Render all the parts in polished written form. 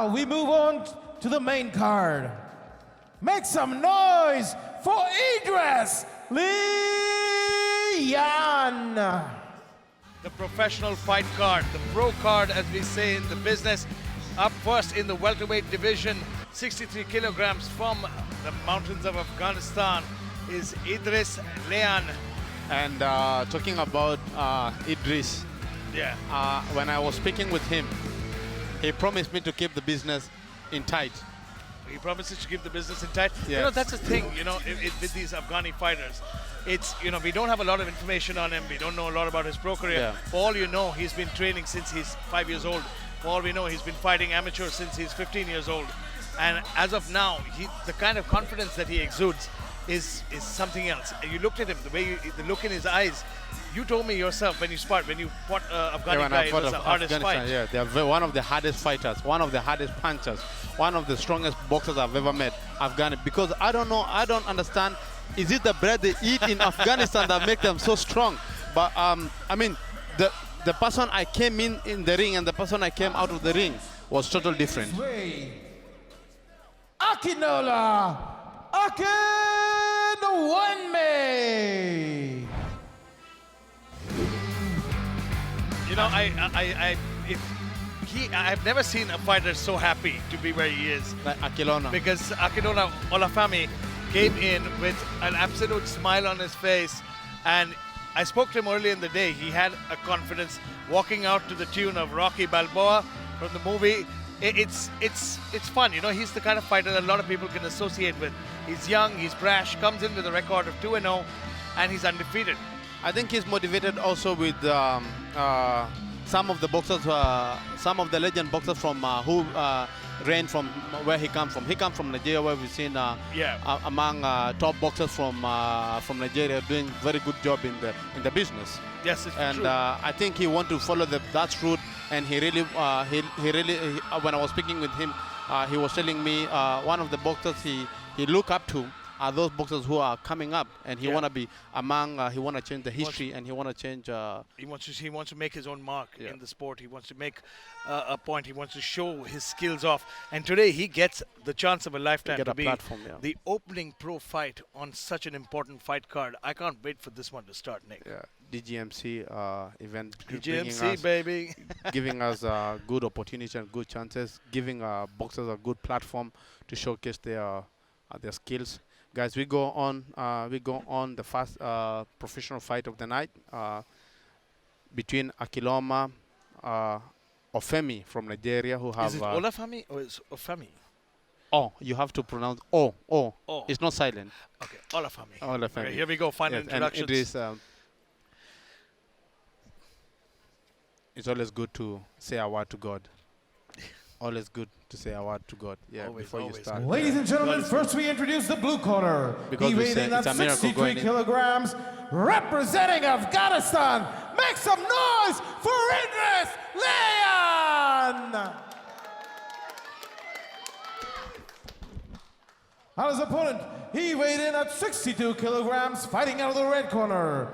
now we move on to the main card. Make some noise for Edris Leyan. The professional fight card, the pro card as we say in the business. Up first in the welterweight division, 63 kilograms from the mountains of Afghanistan is Edris Leyan. And talking about Edris, when I was speaking with him, he promised me to keep the business in tight. He promises to keep the business in tight. Yes. You know, that's the thing, you know, with these Afghani fighters. It's, you know, we don't have a lot of information on him. We don't know a lot about his pro career. Yeah. For all you know, he's been training since he's 5 years old. For all we know, he's been fighting amateur since he's 15 years old. And as of now, the kind of confidence that he exudes is something else. And you looked at him, the look in his eyes. You told me yourself when you fought Afghani guy, it was the hardest fight. Yeah, they are one of the hardest fighters, one of the hardest punchers, one of the strongest boxers I've ever met, Afghani. Because I don't understand, is it the bread they eat in Afghanistan that make them so strong? But I mean, the person I came in the ring and the person I came out of the ring was totally different. Akinola, You know, I've never seen a fighter so happy to be where he is. Like Akinola. Because Akinola Olafami came in with an absolute smile on his face, and I spoke to him earlier in the day. He had a confidence walking out to the tune of Rocky Balboa from the movie. It's fun, you know. He's the kind of fighter that a lot of people can associate with. He's young, he's brash, comes in with a record of 2-0, and he's undefeated. I think he's motivated also with some of the boxers, some of the legend boxers from who ran from where he comes from. He comes from Nigeria, where we've seen among top boxers from Nigeria doing very good job in the business. Yes, it's and true. I think he want to follow that route, and he really when I was speaking with him, he was telling me one of the boxers he look up to are those boxers who are coming up, and he want to be among. He want to change the history, and he want to change. He wants to make his own mark in the sport. He wants to make a point. He wants to show his skills off. And today he gets the chance of a lifetime to be platform, the opening pro fight on such an important fight card. I can't wait for this one to start, Nick. Yeah, DJMC event. DJMC, baby. Giving us good opportunity and good chances, giving boxers a good platform to showcase their skills. Guys, we go on the first professional fight of the night between Akinola Ofemi from Nigeria, who have. Is it Olafami or is it Ofemi? Oh, you have to pronounce O. Oh. It's not silent. Okay, Olafami. Olafami. Okay, here we go. Final introductions. And it is. It's always good to say a word to God. Always good to say a word to God. Yeah, before you start. Ladies and gentlemen, first we introduce the blue corner. Because he weighed in at 63 kilograms, representing Afghanistan. Make some noise for Edris Leyan! On his opponent, he weighed in at 62 kilograms, fighting out of the red corner.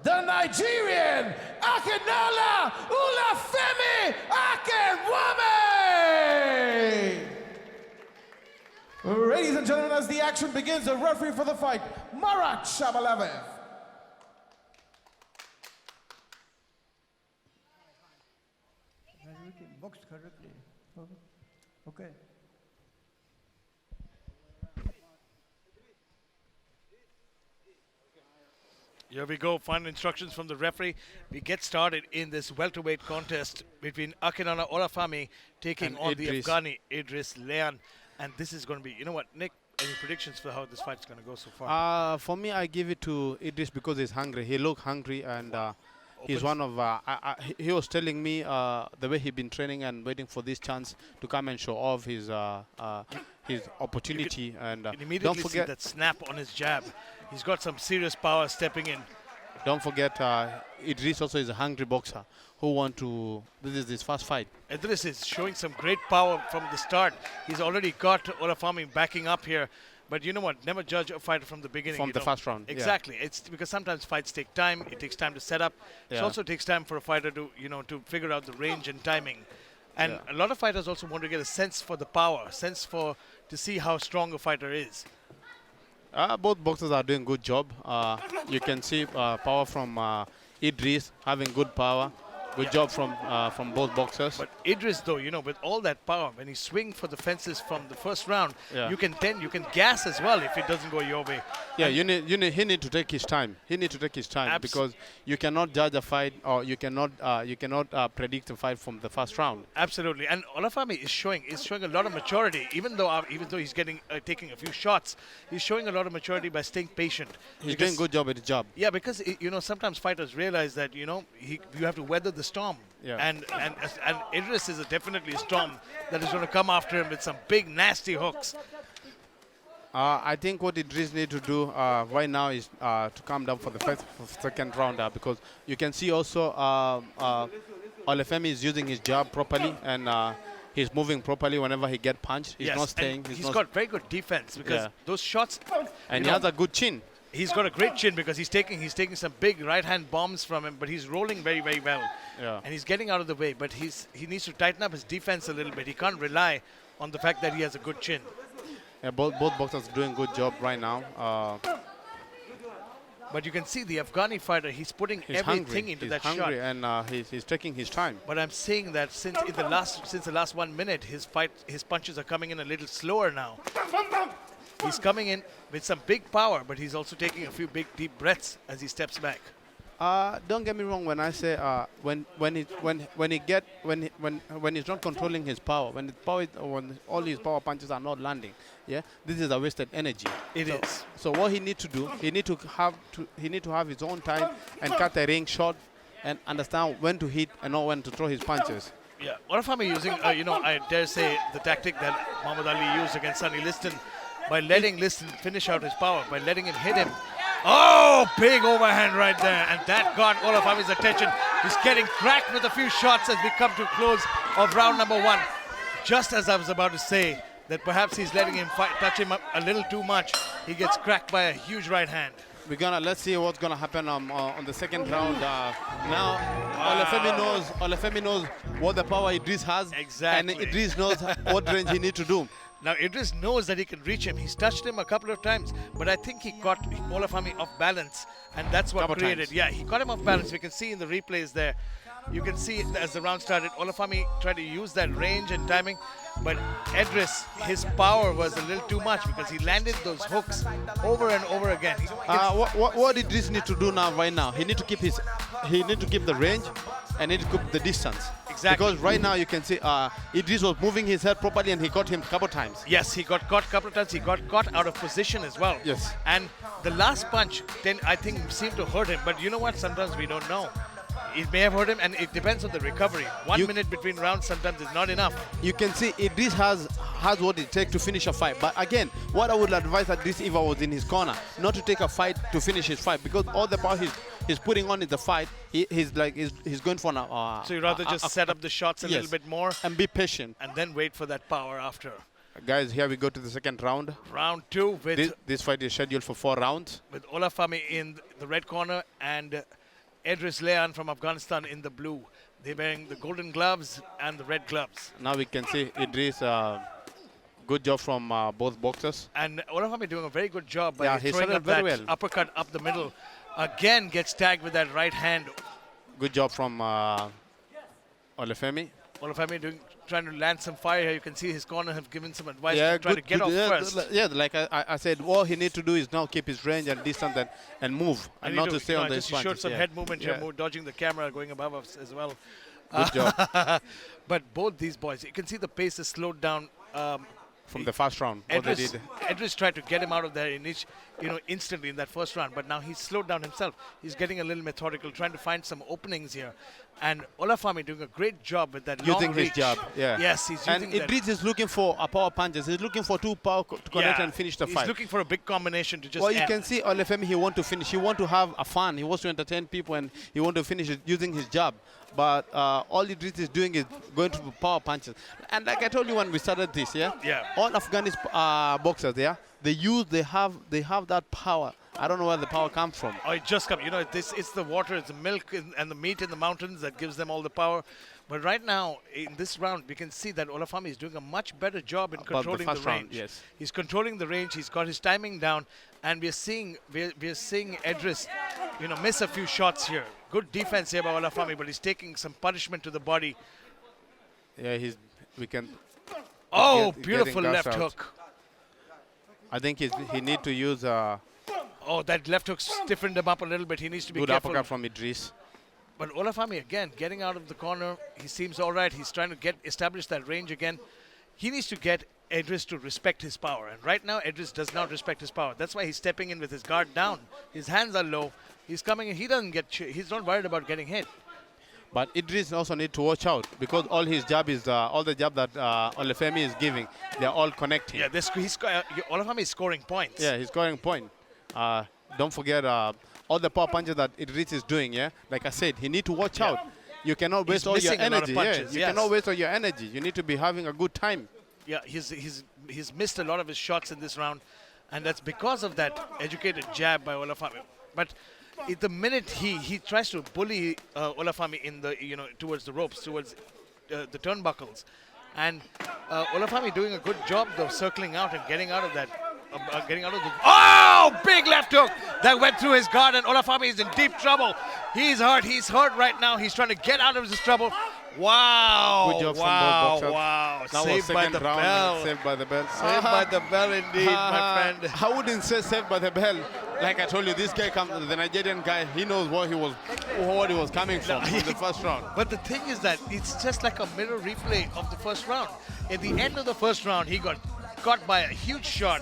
The Nigerian, Akinola Olafemi Akinwumi! Ladies and gentlemen, as the action begins, the referee for the fight, Marat Shabalev. Okay. Here we go, final instructions from the referee. We get started in this welterweight contest between Akinola Olafami taking on the Afghani Edris Leyan. And this is going to be, you know what, Nick, any predictions for how this fight is going to go so far? For me, I give it to Edris because he's hungry. He looked hungry, and he's one of, he was telling me the way he's been training and waiting for this chance to come and show off his opportunity. And you can immediately don't forget see that snap on his jab. He's got some serious power stepping in. Don't forget, Edris also is a hungry boxer who want to. This is his first fight. Edris is showing some great power from the start. He's already got Olafami backing up here. But you know what? Never judge a fighter from the beginning. From the first round. Exactly. Yeah. It's because sometimes fights take time. It takes time to set up. Yeah. It also takes time for a fighter to, to figure out the range and timing. And Yeah. a lot of fighters also want to get a sense for the power, to see how strong a fighter is. Both boxers are doing good job. You can see power from Edris having good power. Good job from both boxers. But Idris, though, you know, with all that power, when he swing for the fences from the first round, Yeah. you can gas as well if it doesn't go your way. Yeah, he need to take his time. He need to take his time because you cannot judge a fight or you cannot predict a fight from the first round. Absolutely, and Olafami is showing a lot of maturity. Even though he's getting taking a few shots, he's showing a lot of maturity by staying patient. He's doing a good job at his job. Yeah, because you know, sometimes fighters realize that, you know, you have to weather the storm. Yeah. And Idris is definitely a storm that is going to come after him with some big nasty hooks. I think what Idris need to do right now is to calm down for the second round because you can see also Olafemi is using his jab properly and he's moving properly whenever he get punched. He's not staying. He's got very good defense because those shots. And he has a good chin. He's got a great chin because he's taking some big right-hand bombs from him, but he's rolling very, very well. Yeah. And he's getting out of the way, but he needs to tighten up his defense a little bit. He can't rely on the fact that he has a good chin. Yeah, both boxers are doing a good job right now. But you can see the Afghani fighter, he's putting everything into that shot. He's hungry and he's taking his time. But I'm saying that since the last 1 minute, his punches are coming in a little slower now. He's coming in with some big power, but he's also taking a few big deep breaths as he steps back. Don't get me wrong when I say when he's not controlling his power, when all his power punches are not landing, yeah, this is a wasted energy. It is. So what he need to do, he need to have his own time and cut the ring short and understand when to hit and not when to throw his punches. Yeah, Olafami using, you know, I dare say the tactic that Muhammad Ali used against Sonny Liston by letting Liston finish out his power, by letting him hit him. Oh, big overhand right there, and that got Olafami's attention. He's getting cracked with a few shots as we come to close of round number 1. Just as I was about to say that perhaps he's letting him touch him up a little too much, he gets cracked by a huge right hand. Let's see what's gonna happen on the second round. Now, Olafemi knows what the power Idris has, Exactly. and Idris knows what range he needs to do. Now Idris knows that he can reach him. He's touched him a couple of times, but I think he caught Olafami off balance, and that's what Couple created. times. Yeah, he caught him off balance. We can see in the replays there. You can see as the round started, Olafami tried to use that range and timing, but Edris, his power was a little too much because he landed those hooks over and over again. What Idris need to do right now? He need to keep the range and need to keep the distance. Exactly. Because right now you can see Idris was moving his head properly and he got him a couple times. Yes, he got caught a couple of times. He got caught out of position as well. Yes. And the last punch, then I think seemed to hurt him. But you know what? Sometimes we don't know. It may have hurt him, and it depends on the recovery. 1 minute between rounds sometimes is not enough. You can see Idris has what it takes to finish a fight. But again, what I would advise Idris if I was in his corner, not to take a fight to finish his fight, because all the power he's putting on in the fight, he's going for So you'd rather just set up the shots a little bit more and be patient, and then wait for that power after. Guys, here we go to the second round. Round 2 with this fight is scheduled for 4 rounds. with Olafami in the red corner and Edris Leyan from Afghanistan in the blue. They're wearing the golden gloves and the red gloves. Now we can see Idris. Good job from both boxers. And Olafami doing a very good job by he throwing started up very that well. uppercut up the middle. Again gets tagged with that right hand. Good job from Olafemi. Olafami trying to land some fire here. You can see his corner have given some advice to try to get off first. Like I said, all he needs to do is now keep his range and distance and move, and not to stay on this punch. You showed some head movement here, Yeah. dodging the camera, going above us as well. Good job. But both these boys, you can see the pace is slowed down. From the first round, what they did. Edris tried to get him out of there instantly in that first round, but now he's slowed down himself. He's getting a little methodical, trying to find some openings here. And Olafami doing a great job with that Using long his reach. jab, yeah. Yes, he's using And that. Idris is looking for a power punches. He's looking for 2 power to connect and finish the He's fight. looking for a big combination to just Well, you end. can see Olafemi, he want to finish. He want to have a fun. He wants to entertain people, and he want to finish it using his jab. But all Idris is doing is going to power punches. And like I told you when we started this, Yeah. all Afghanis boxers, they have that power I don't know where the power comes from. Oh, it just comes. You know, it's the water, it's the milk and the meat in the mountains that gives them all the power. But right now, in this round, we can see that Olafami is doing a much better job in controlling the range. Round, yes. He's controlling the range. He's got his timing down, and we're seeing Edris, you know, miss a few shots here. Good defense here by Olafami, but he's taking some punishment to the body. Yeah, we can. Oh, beautiful left hook. I think he need to use. Oh, that left hook stiffened him up a little bit. He needs to be good careful. Uppercut from Edris. But Olafami, again, getting out of the corner. He seems all right. He's trying to establish that range again. He needs to get Edris to respect his power. And right now, Edris does not respect his power. That's why he's stepping in with his guard down. His hands are low. He's coming in. He doesn't get. He's not worried about getting hit. But Edris also need to watch out because all his jab is all the jab that Olafemi is giving, they're all connecting. Yeah, Olafami is scoring points. Yeah, he's scoring point. Don't forget all the power punches that Edris is doing. Yeah, like I said, he need to watch out. You cannot waste all your energy. You cannot waste all your energy. You need to be having a good time. Yeah, he's missed a lot of his shots in this round, and that's because of that educated jab by Olafami. But the minute he tries to bully Olafami in the towards the ropes, towards the turnbuckles, and Olafami doing a good job though, circling out and getting out of that, oh, big left hook that went through his guard, and Olafami is in deep trouble. He's hurt right now. He's trying to get out of his trouble. Wow! Good job wow! From both boxers. Wow! That Saved by the bell. Saved by the bell. Saved by the bell, indeed, my friend. I wouldn't say saved by the bell. Like I told you, this guy the Nigerian guy. He knows what he was coming from in the first round. But the thing is that it's just like a mirror replay of the first round. At the end of the first round, he got caught by a huge shot,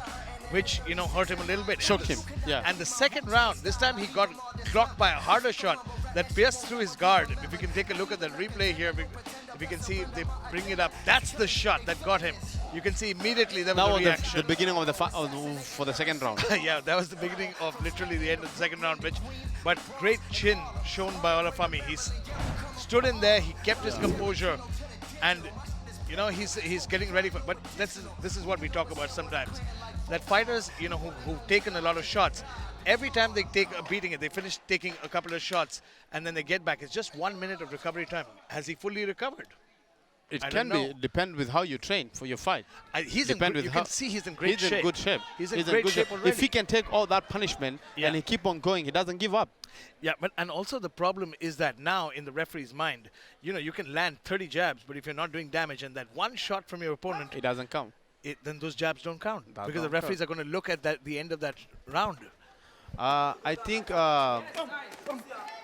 which hurt him a little bit. Shook him. Yeah. And the second round, this time he got clocked by a harder shot that pierced through his guard. If you can take a look at that replay here, if you can see, if they bring it up, that's the shot that got him. You can see immediately there was a reaction. That was the beginning of for the second round. Yeah, that was the beginning of literally the end of the second round, but great chin shown by Olafami. He stood in there, he kept his composure, and he's getting ready for. But this is what we talk about sometimes. That fighters, who've taken a lot of shots, every time they take a beating, they finish taking a couple of shots, and then they get back. It's just 1 minute of recovery time. Has he fully recovered? It can depend with how you train for your fight. You can see he's in great shape. He's in good shape. He's in great shape already. If he can take all that punishment and he keep on going, he doesn't give up. Yeah, and also the problem is that now in the referee's mind, you can land 30 jabs, but if you're not doing damage and that one shot from your opponent, it doesn't count. Then those jabs don't count because the referees are going to look at the end of that round. I think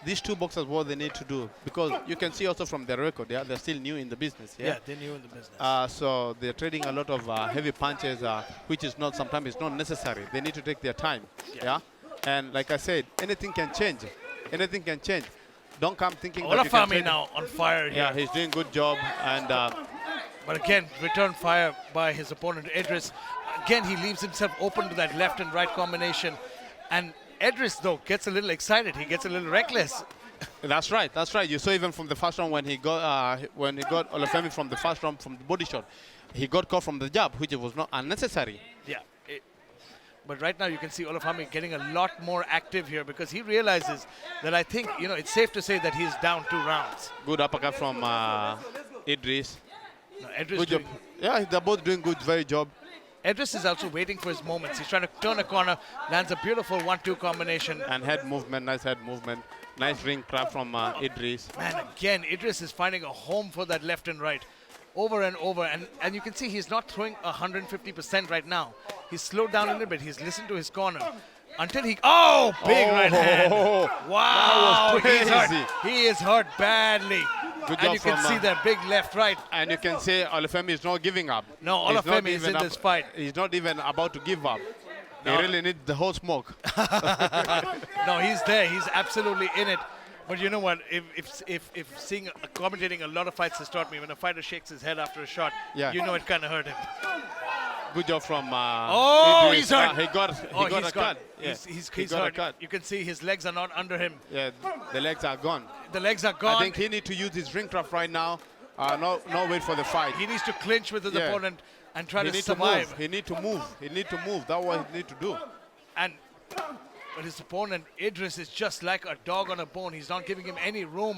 these two boxers, what they need to do, because you can see also from their record, they're still new in the business. Yeah, they're new in the business. So they're trading a lot of heavy punches, which is sometimes it's not necessary. They need to take their time. Yeah. And like I said, anything can change. Anything can change. Don't come thinking that you can Olafami now on fire here. Yeah, he's doing good job. And but again, return fire by his opponent Edris. Again, he leaves himself open to that left and right combination. And Edris, though, gets a little excited. He gets a little reckless. That's right. That's right. You saw even from the first round when he got Olafemi from the first round from the body shot, he got caught from the jab, which was not unnecessary. Yeah. But right now you can see Olafami getting a lot more active here because he realizes that I think, it's safe to say that he's down 2 rounds. Good uppercut from Edris. No, Edris good job. Yeah, they're both doing good, very job. Edris is also waiting for his moments. He's trying to turn a corner, lands a beautiful 1-2 combination. And head movement, nice head movement. Nice ring trap from Edris. Man, again, Edris is finding a home for that left and right. Over and over. And you can see he's not throwing 150% right now. He's slowed down a little bit. He's listened to his corner. Until he... Oh, big right hand. Wow, he's hurt. He is hurt badly. Good and job you can see that big left, right. And you can say Olafemi is not giving up. No, Olafemi is in this fight. He's not even about to give up. No. He really needs the whole smoke. No, he's there. He's absolutely in it. But you know what? If commentating a lot of fights has taught me, when a fighter shakes his head after a shot, you know it kind of hurt him. Good job from Idris. He's hurt. He got a cut. Yeah. He's hurt. Cut. You can see his legs are not under him. Yeah, the legs are gone. The legs are gone. I think he needs to use his ring trap right now. No wait for the fight. He needs to clinch with his opponent and try to survive. He needs to move. He needs to move. That's what he needs to do. And But his opponent, Idris, is just like a dog on a bone. He's not giving him any room.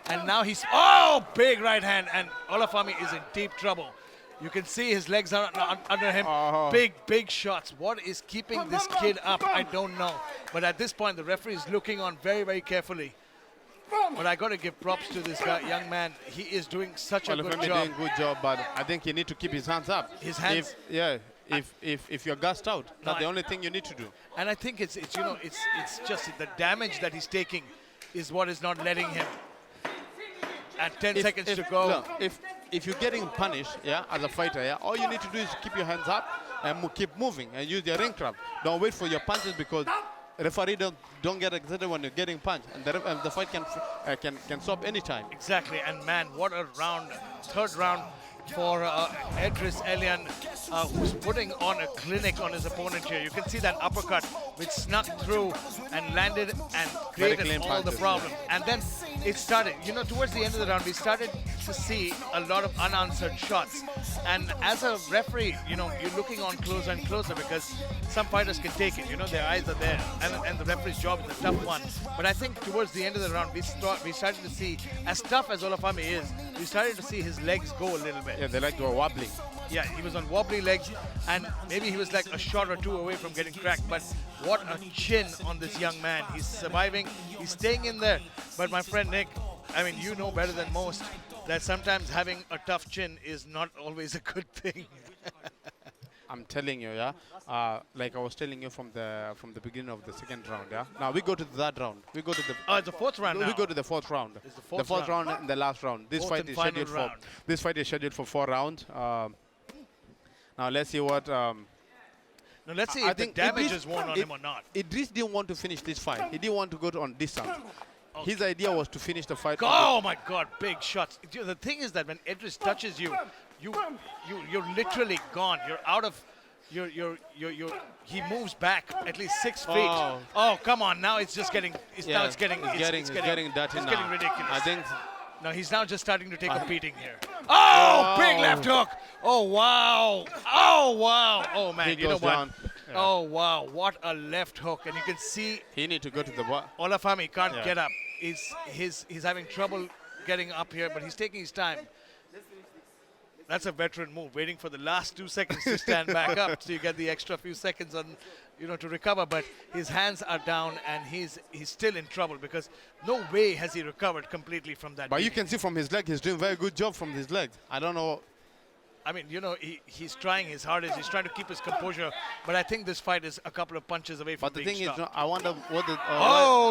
And now he's, oh, big right hand. And Olafemi is in deep trouble. You can see his legs are under him. Big shots. What is keeping this kid up? I don't know. But at this point, the referee is looking on very, very carefully. But I got to give props to this guy, young man. He is doing such a good job. Doing good job, but I think you need to keep his hands up. His hands. If you're gassed out, that's the only thing you need to do. And I think it's just the damage that he's taking is what is not letting him. At 10 seconds to go. Look, if you're getting punished, as a fighter, all you need to do is keep your hands up and keep moving and use your ring trap. Don't wait for your punches because referee don't get excited when you're getting punched, and the fight can stop anytime. Exactly, and man, what a round, third round for Edris Leyan, who's putting on a clinic on his opponent here. You can see that uppercut which snuck through and landed and created all the problem. And then it started, towards the end of the round, we started to see a lot of unanswered shots. And as a referee, you're looking on closer and closer because some fighters can take it, their eyes are there. And the referee's job is a tough one. But I think towards the end of the round, we started to see, as tough as Olafemi is, we started to see his legs go a little bit. Yeah, the legs were wobbling. Yeah, he was on wobbly legs, and maybe he was like a shot or two away from getting cracked. But what a chin on this young man. He's surviving. He's staying in there. But my friend Nick, I mean, you know better than most that sometimes having a tough chin is not always a good thing. I'm telling you, like I was telling you from the beginning of the second round, Now we go to the third round. We go to the. Oh, it's the fourth round now. We go to the fourth round. It's the fourth round and the last round. This fight is scheduled for. This fight is scheduled for 4 rounds. Now let's see what. Now let's see if the damage is worn on him or not. Idris didn't want to finish this fight. He didn't want to go on distance. Okay. His idea was to finish the fight. Oh my God! Big shots. The thing is that when Idris touches you, you're literally gone. You're out of. He moves back at least 6 feet. Oh, come on! Now it's just getting. It's getting ridiculous. I think. No, he's now just starting to take a beating here. Oh, big left hook. Oh, wow. Oh, wow. Oh, man, you know what? Yeah. Oh, wow. What a left hook. And you can see... He need to go to the... Olafemi can't get up. He's having trouble getting up here, but he's taking his time. That's a veteran move, waiting for the last 2 seconds to stand back up so you get the extra few seconds on, to recover. But his hands are down and he's still in trouble because no way has he recovered completely from that. But you can see from his leg, he's doing very good job from his leg. I don't know. I mean, he's trying his hardest. He's trying to keep his composure. But I think this fight is a couple of punches away from being stopped. But the thing is, I wonder what the...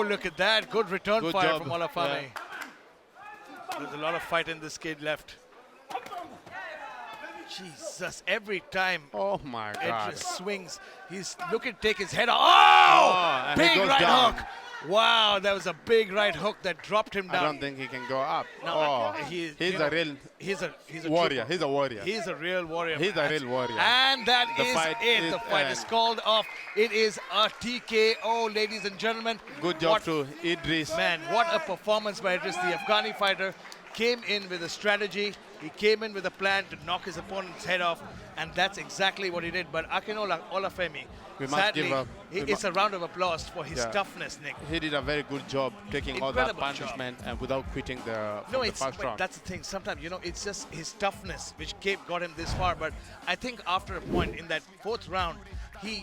look at that. Good return fire from Olafemi. Yeah. There's a lot of fight in this kid left. Jesus, every time my God. Edris swings, he's looking to take his head off. Big right hook. Wow, that was a big right hook that dropped him down. I don't think he can go up. No, he's a real warrior. He's a warrior. He's a real warrior. He's a real warrior. And that is it. The fight is called off. It is a TKO, ladies and gentlemen. Good job to Idris. Man, what a performance by Idris. The Afghani fighter came in with a strategy. He came in with a plan to knock his opponent's head off, and that's exactly what he did. But Akinola Olafemi, sadly, it's a round of applause for his toughness, Nick. He did a very good job taking all that punishment and without quitting the first round. That's the thing. Sometimes, it's just his toughness which got him this far. But I think after a point in that fourth round,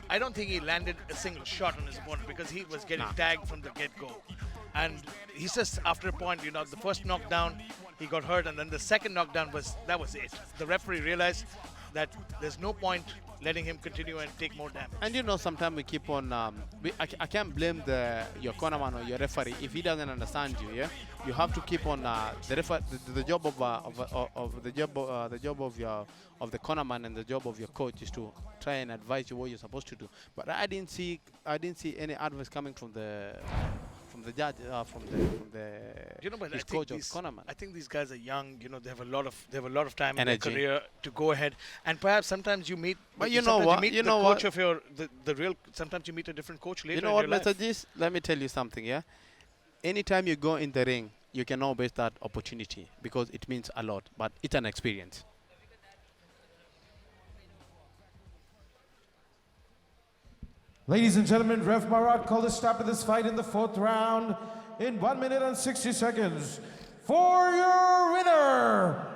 I don't think he landed a single shot on his opponent because he was getting tagged from the get-go. And he's just, after a point, the first knockdown, he got hurt, and then the second knockdown that was it. The referee realized that there's no point letting him continue and take more damage. And sometimes we keep on. I can't blame your cornerman or your referee if he doesn't understand you. Yeah, you have to keep on the job of the cornerman and the job of your coach is to try and advise you what you're supposed to do. But I didn't see any advice coming from the judge, from his coach or cornerman. I think these guys are young. They have a lot of time in their career to go ahead. And perhaps sometimes you meet. But you know what? Sometimes you meet a different coach later. You know what message is? Let me tell you something. Yeah. Anytime you go in the ring, you can always that opportunity because it means a lot. But it's an experience. Ladies and gentlemen, Rev Marat called a stop to this fight in the 4th round in 1 minute and 60 seconds. For your winner,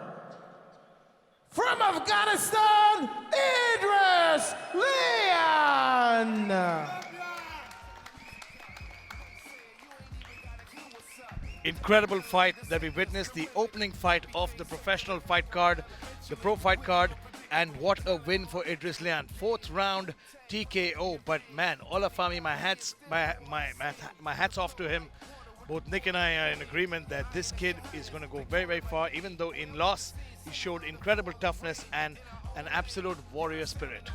from Afghanistan, Edris Leyan. Incredible fight that we witnessed, the opening fight of the professional fight card, the pro fight card, and what a win for Edris Leyan. 4th round TKO, but man, Olafami, my hats off to him. Both Nick and I are in agreement that this kid is going to go very, very far. Even though in loss, he showed incredible toughness and an absolute warrior spirit.